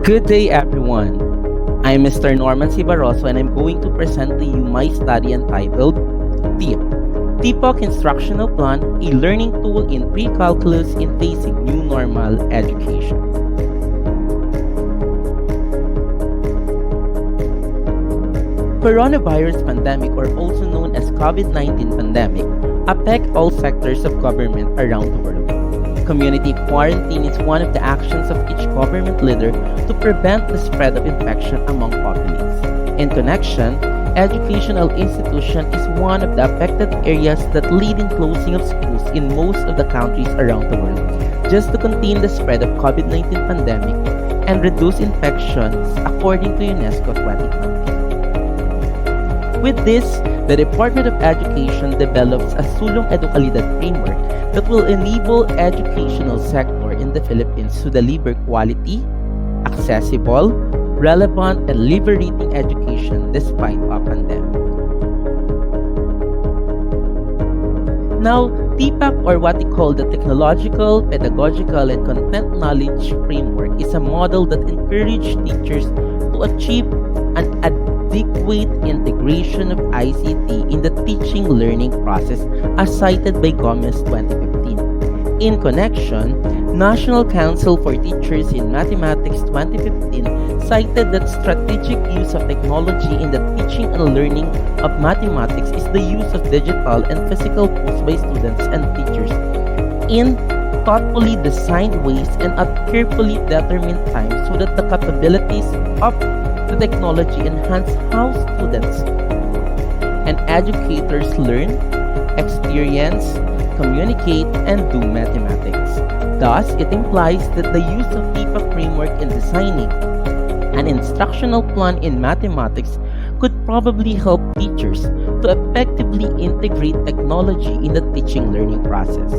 Good day, everyone. I'm Mr. Norman C. Barroso, and I'm going to present to you my study entitled TIP, TPACK Instructional Plan, a learning tool in pre-calculus in facing new normal education. Coronavirus pandemic, or also known as COVID-19 pandemic, affect all sectors of government around the world. Community quarantine is one of the actions of each government leader to prevent the spread of infection among populace. In connection, educational institution is one of the affected areas that lead in closing of schools in most of the countries around the world, just to contain the spread of COVID-19 pandemic and reduce infections according to UNESCO 2020. With this, the Department of Education develops a sulong edukalidad framework that will enable educational sector in the Philippines to deliver quality, accessible, relevant, and liberating education despite a pandemic. Now, TPACK, or what we call the Technological, Pedagogical, and Content Knowledge Framework, is a model that encourages teachers to achieve an adequate integration of ICT in the teaching learning process as cited by Gomez 2015. In connection, National Council for Teachers in Mathematics 2015 cited that strategic use of technology in the teaching and learning of mathematics is the use of digital and physical tools by students and teachers in thoughtfully designed ways and at carefully determined times so that the capabilities of the technology enhance how students and educators learn, experience, communicate, and do mathematics. Thus, it implies that the use of TPACK framework in designing an instructional plan in mathematics could probably help teachers to effectively integrate technology in the teaching learning process.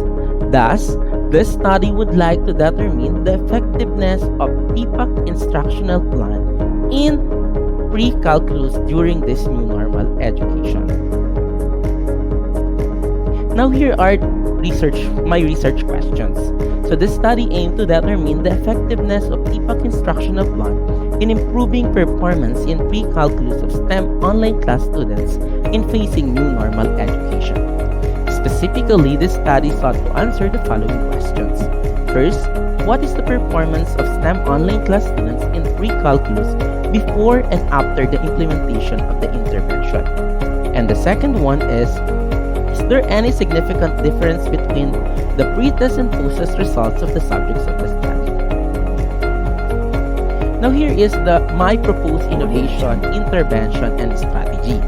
Thus, this study would like to determine the effectiveness of TPACK instructional plan in pre-calculus during this new normal education. Now here are my research questions. So this study aimed to determine the effectiveness of TPACK instructional plan in improving performance in pre-calculus of STEM online class students in facing new normal education. Specifically, this study sought to answer the following questions. First, what is the performance of STEM online class students in pre-calculus before and after the implementation of the intervention? And the second one is there any significant difference between the pre-test and post-test results of the subjects of the study? Now here is my proposed innovation, intervention, and strategy.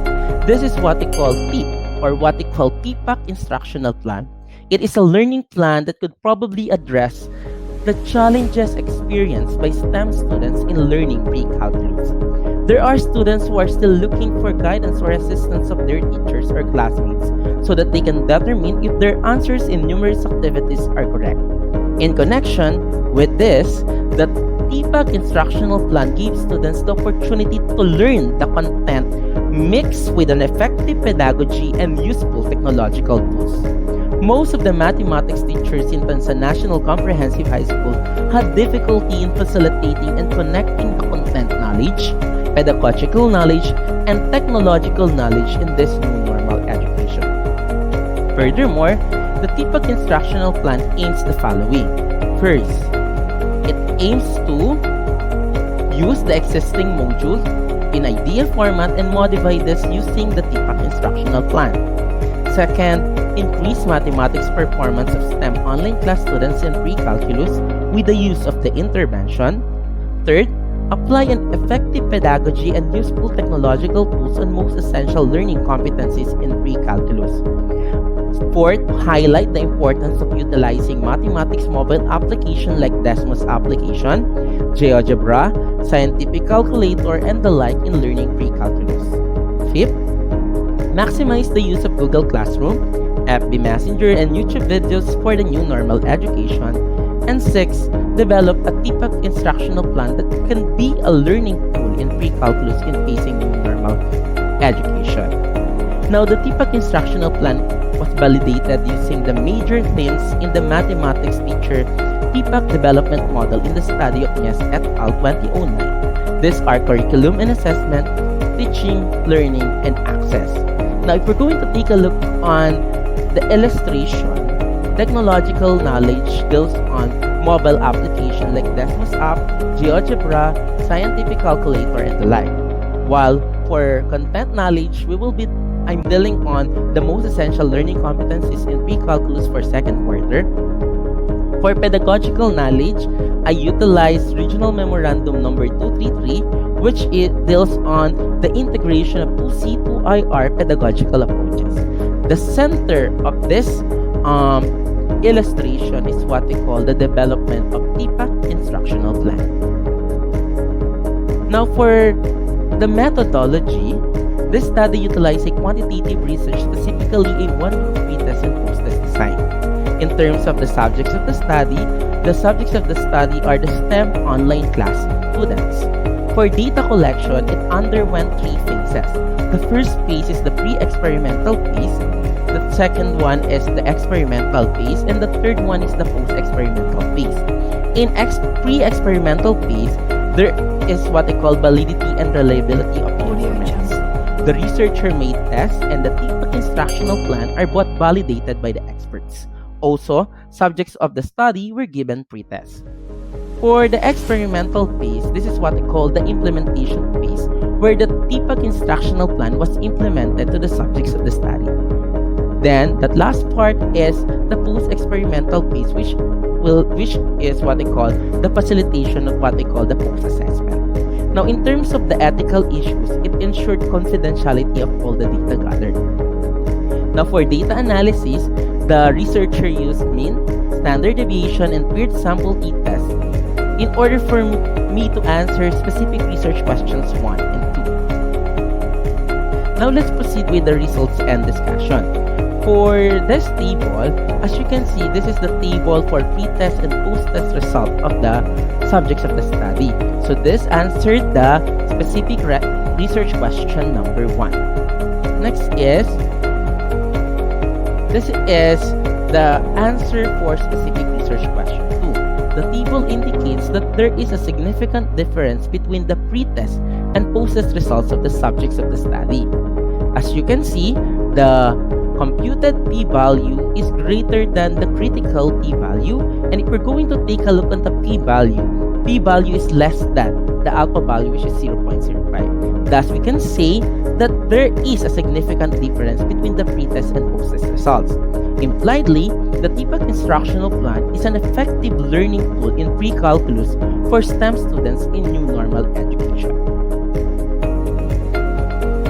This is what we call TIP, or what we call TPACK Instructional Plan. It is a learning plan that could probably address the challenges experienced by STEM students in learning pre-calculus. There are students who are still looking for guidance or assistance of their teachers or classmates so that they can determine if their answers in numerous activities are correct. In connection with this, the TPACK instructional plan gives students the opportunity to learn the content mixed with an effective pedagogy and useful technological tools. Most of the mathematics teachers in Tansa National Comprehensive High School had difficulty in facilitating and connecting the content knowledge, pedagogical knowledge, and technological knowledge in this new normal education. Furthermore, the TPACK instructional plan aims the following. First, it aims to use the existing module in idea format and modify this using the TPACK instructional plan. Second, increase mathematics performance of STEM online class students in pre-calculus with the use of the intervention. Third, apply an effective pedagogy and useful technological tools on most essential learning competencies in pre-calculus. Fourth, highlight the importance of utilizing mathematics mobile application like Desmos application, GeoGebra, scientific calculator, and the like in learning pre-calculus. Fifth, maximize the use of Google Classroom, FB Messenger, and YouTube videos for the new normal education. And six, develop a TPACK instructional plan that can be a learning tool in pre-calculus in facing new normal education. Now, the TPACK instructional plan was validated using the major themes in the mathematics teacher TPACK development model in the study of Mies et al. 2009. These are curriculum and assessment, teaching, learning, and access. Now, if we're going to take a look on the illustration, technological knowledge deals on mobile application like Desmos app, GeoGebra, scientific calculator, and the like. While for content knowledge, I'm dealing on the most essential learning competencies in pre-calculus for second quarter. For pedagogical knowledge, I utilize Regional Memorandum number 233, which deals on the integration of 2C, 2IR pedagogical approaches. The center of this illustration is what we call the development of TPACK Instructional Plan. Now, for the methodology, this study utilizes quantitative research, specifically a one-group pretest and post-test design. In terms of the subjects of the study are the STEM online class students. For data collection, it underwent 3 phases. The first phase is the pre-experimental phase, the second one is the experimental phase, and the third one is the post-experimental phase. In pre-experimental phase, there is what they call validity and reliability of measurements. The researcher made tests and the TPACK instructional plan are both validated by the experts. Also, subjects of the study were given pre-tests. For the experimental phase, this is what we call the implementation phase, where the TPACK instructional plan was implemented to the subjects of the study. Then, that last part is the post-experimental phase, which is what they call the facilitation of what they call the post-assessment. Now, in terms of the ethical issues, it ensured confidentiality of all the data gathered. Now, for data analysis, the researcher used mean, standard deviation, and paired sample t-test in order for me to answer specific research questions 1 and 2. Now, let's proceed with the results and discussion. For this table, as you can see, this is the table for pre-test and post-test result of the subjects of the study. So this answered the specific research question number 1. Next is, this is the answer for specific research question 2. The table indicates that there is a significant difference between the pre-test and post-test results of the subjects of the study. As you can see, the computed p-value is greater than the critical p-value, and if we're going to take a look at the p-value is less than the alpha value, which is 0.05. Thus, we can say that there is a significant difference between the pre-test and post-test results. Impliedly, the TPACK instructional plan is an effective learning tool in pre-calculus for STEM students in new normal education.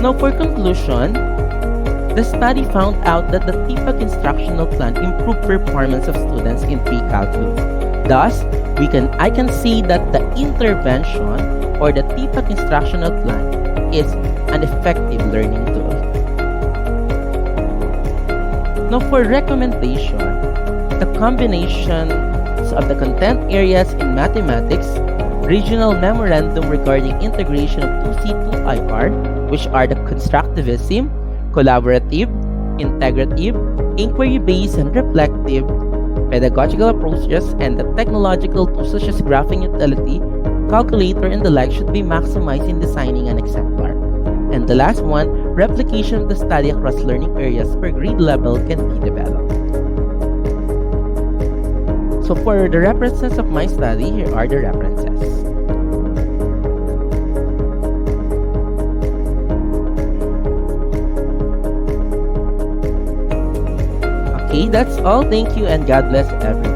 Now, for conclusion, the study found out that the TPACK instructional plan improved performance of students in pre-calculus. Thus, I can say that the intervention or the TPACK instructional plan is an effective learning tool. Now, for recommendation, the combinations of the content areas in mathematics, regional memorandum regarding integration of 2C, 2IR, which are the constructivism, collaborative, integrative, inquiry-based, and reflective, pedagogical approaches, and the technological tools such as graphing utility, calculator, and the like should be maximized in designing an exemplar. And the last one, replication of the study across learning areas per grade level can be developed. So for the references of my study, here are the references. Okay, that's all. Thank you and God bless everyone.